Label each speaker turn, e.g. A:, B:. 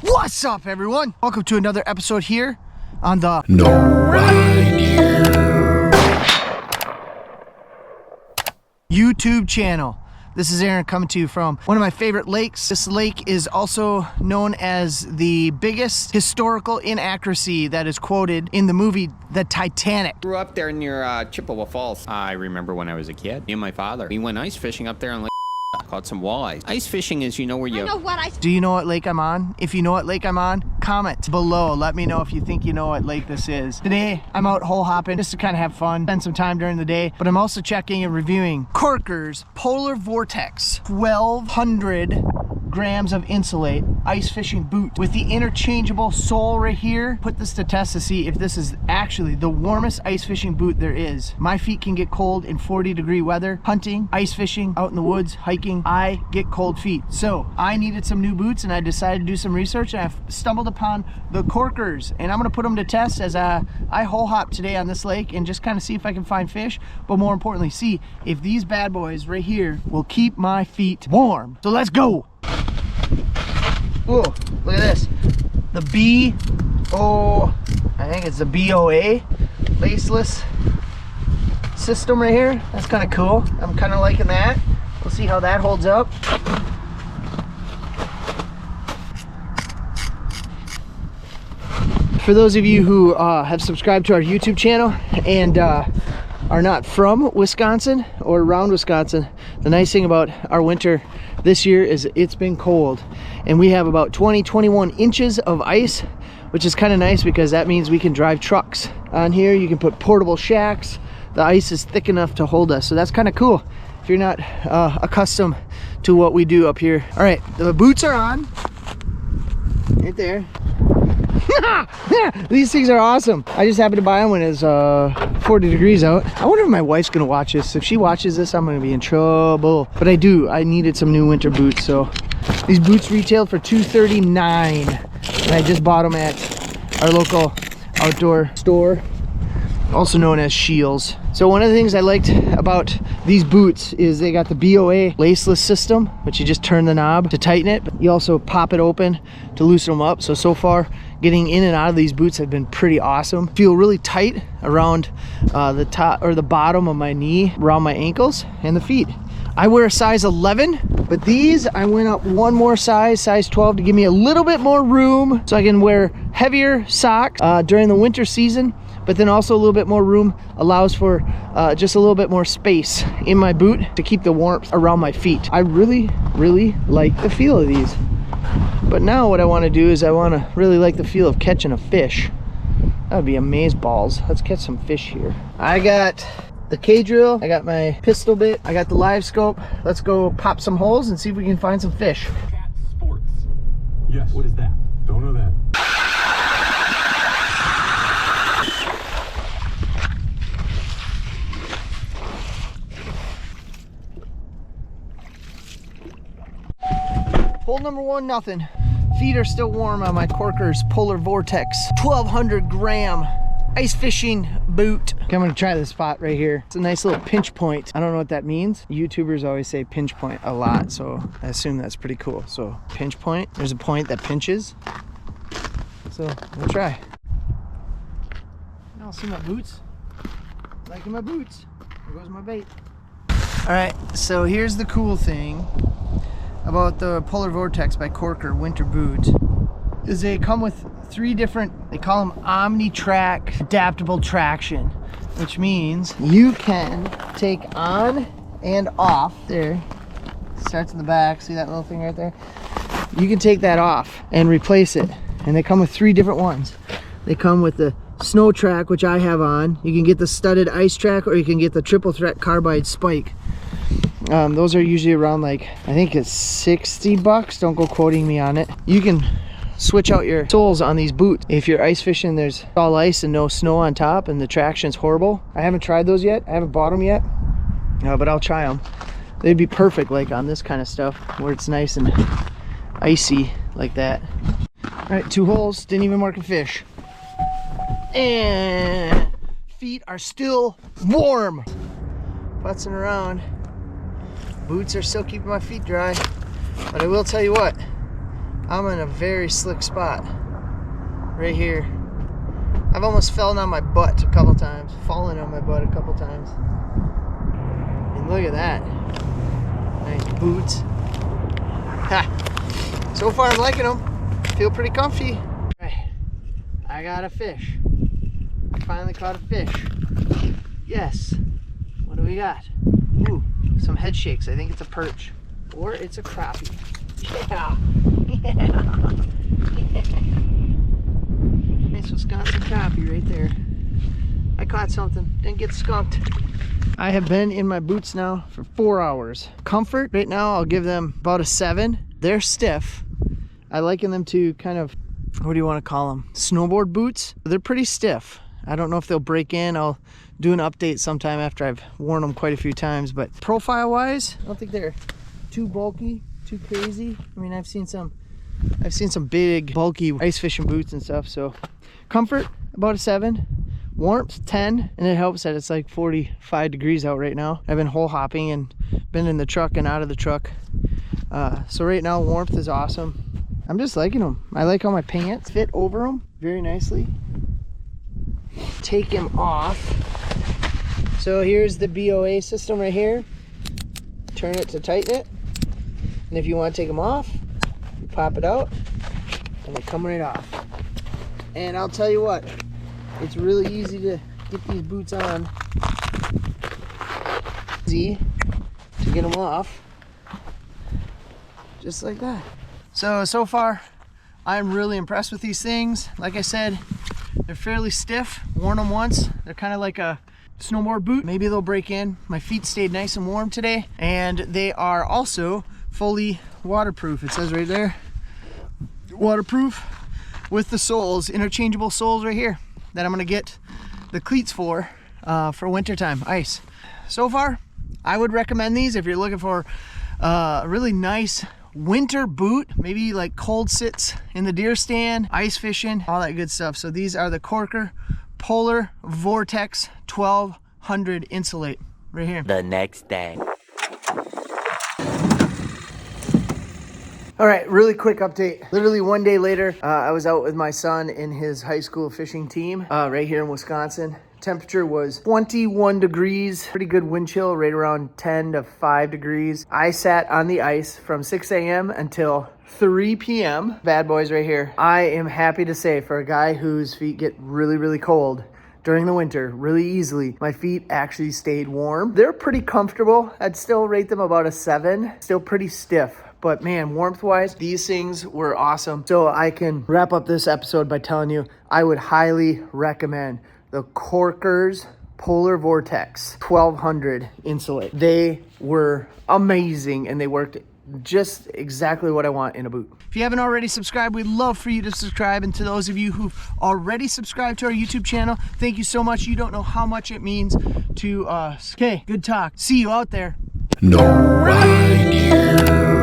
A: What's up, everyone? Welcome to another episode here on the YouTube channel. This is Aaron coming to you from one of my favorite lakes. This lake is also known as the biggest historical inaccuracy that is quoted in the movie The Titanic.
B: Grew up there near Chippewa Falls. I remember when I was a kid, me and my father, we went ice fishing up there and caught some walleyes. Ice fishing is, you know where you...
A: Do you know what lake I'm on? If you know what lake I'm on, comment below. Let me know if you think you know what lake this is. Today, I'm out hole hopping just to kind of have fun, spend some time during the day, but I'm also checking and reviewing Korkers Polar Vortex 1200 grams of insulate ice fishing boot with the interchangeable sole right here. Put this to test to see if this is actually the warmest ice fishing boot there is. My feet can get cold in 40-degree weather. Hunting, ice fishing, out in the woods, hiking, I get cold feet. So I needed some new boots and I decided to do some research, and I stumbled upon the Korkers, and I'm gonna put them to test as I hole hop today on this lake and just kind of see if I can find fish, but more importantly, see if these bad boys right here will keep my feet warm. So let's go. Whoa, look at this. The I think it's the BOA laceless system right here. That's kind of cool. I'm kind of liking that. We'll see how that holds up. For those of you who have subscribed to our YouTube channel and are not from Wisconsin or around Wisconsin, the nice thing about our winter this year is it's been cold, and we have about 20-21 inches of ice, which is kind of nice because that means we can drive trucks on here. You can put portable shacks. The ice is thick enough to hold us, so that's kind of cool if you're not accustomed to what we do up here. All right, the boots are on right there. These things are awesome. I just happened to buy them when it's 40 degrees out. I wonder if my wife's gonna watch this. If she watches this, I'm gonna be in trouble. But I needed some new winter boots. So these boots retailed for $239, and I just bought them at our local outdoor store, also known as Shields. So one of the things I liked about these boots is they got the BOA laceless system, which you just turn the knob to tighten it, but you also pop it open to loosen them up. So far, getting in and out of these boots have been pretty awesome. Feel really tight around the top or the bottom of my knee, around my ankles and the feet. I wear a size 11, but these I went up one more size 12, to give me a little bit more room so I can wear heavier socks during the winter season, but then also a little bit more room allows for just a little bit more space in my boot to keep the warmth around my feet. I really like the feel of these. But now what I want to do is I want to really like the feel of catching a fish. That would be amazeballs. Let's catch some fish here. I got the K-drill, I got my pistol bit, I got the live scope. Let's go pop some holes and see if we can find some fish.
C: Cat sports. Yes. What is that? Don't know that.
A: Hole number one, nothing. Feet are still warm on my Korkers Polar Vortex 1200 gram ice fishing boot. Okay, I'm gonna try this spot right here. It's a nice little pinch point. I don't know what that means. YouTubers always say pinch point a lot, so I assume that's pretty cool. So pinch point, there's a point that pinches. So we'll try. I'll see my boots. Liking my boots. There goes my bait. All right, so here's the cool thing about the Polar Vortex by Korker winter boot is they come with three different, they call them omni-track adaptable traction, which means you can take on and off. There, starts in the back, see that little thing right there? You can take that off and replace it, and they come with three different ones. They come with the snow track, which I have on. You can get the studded ice track, or you can get the triple threat carbide spike. Those are usually around, like, I think it's 60 bucks. Don't go quoting me on it. You can switch out your soles on these boots. If you're ice fishing, there's all ice and no snow on top and the traction's horrible. I haven't tried those yet. I haven't bought them yet, but I'll try them. They'd be perfect like on this kind of stuff where it's nice and icy like that. All right, 2 holes, didn't even mark a fish. And feet are still warm. Putzing around. Boots are still keeping my feet dry. But I will tell you what, I'm in a very slick spot right here. I've almost fallen on my butt a couple times, fallen on my butt a couple times. And look at that. Nice boots. Ha! So far I'm liking them. Feel pretty comfy. All right. I got a fish. I finally caught a fish. Yes. What do we got? Ooh, some head shakes. I think it's a perch. Or it's a crappie. Yeah. Yeah. Nice Wisconsin crappie right there. I caught something. Didn't get skunked. I have been in my boots now for 4 hours. Comfort, right now I'll give them about a 7. They're stiff. I liken them to kind of, what do you want to call them? Snowboard boots. They're pretty stiff. I don't know if they'll break in. I'll do an update sometime after I've worn them quite a few times, but profile wise, I don't think they're too bulky, too crazy. I mean, I've seen some big bulky ice fishing boots and stuff. So comfort, about a 7. Warmth, 10, and it helps that it's like 45 degrees out right now. I've been hole hopping and been in the truck and out of the truck. So right now warmth is awesome. I'm just liking them. I like how my pants fit over them very nicely. Take him off. So here's the BOA system right here. Turn it to tighten it. And if you want to take them off, you pop it out and they come right off. And I'll tell you what, it's really easy to get these boots on. Easy to get them off. Just like that. So far, I'm really impressed with these things. Like I said, they're fairly stiff. Worn them once. They're kind of like a snowboard boot. Maybe they'll break in. My feet stayed nice and warm today. And they are also fully waterproof. It says right there, waterproof with the soles, interchangeable soles right here that I'm gonna get the cleats for wintertime ice. So far, I would recommend these if you're looking for a really nice winter boot, maybe like cold sits in the deer stand, ice fishing, all that good stuff. So these are the Korkers Polar Vortex 1200 Insulate right here.
D: The next day.
A: All right, really quick update. Literally one day later, I was out with my son in his high school fishing team right here in Wisconsin. Temperature was 21 degrees, pretty good wind chill, right around 10 to 5 degrees. I sat on the ice from 6 a.m. until 3 p.m. Bad boys right here. I am happy to say for a guy whose feet get really, really cold during the winter, really easily, my feet actually stayed warm. They're pretty comfortable. I'd still rate them about a 7. Still pretty stiff. But man, warmth wise, these things were awesome. So I can wrap up this episode by telling you, I would highly recommend the Korkers Polar Vortex 1200 Insulate. They were amazing and they worked just exactly what I want in a boot. If you haven't already subscribed, we'd love for you to subscribe. And to those of you who've already subscribed to our YouTube channel, thank you so much. You don't know how much it means to us. Okay, good talk. See you out there.
E: No idea.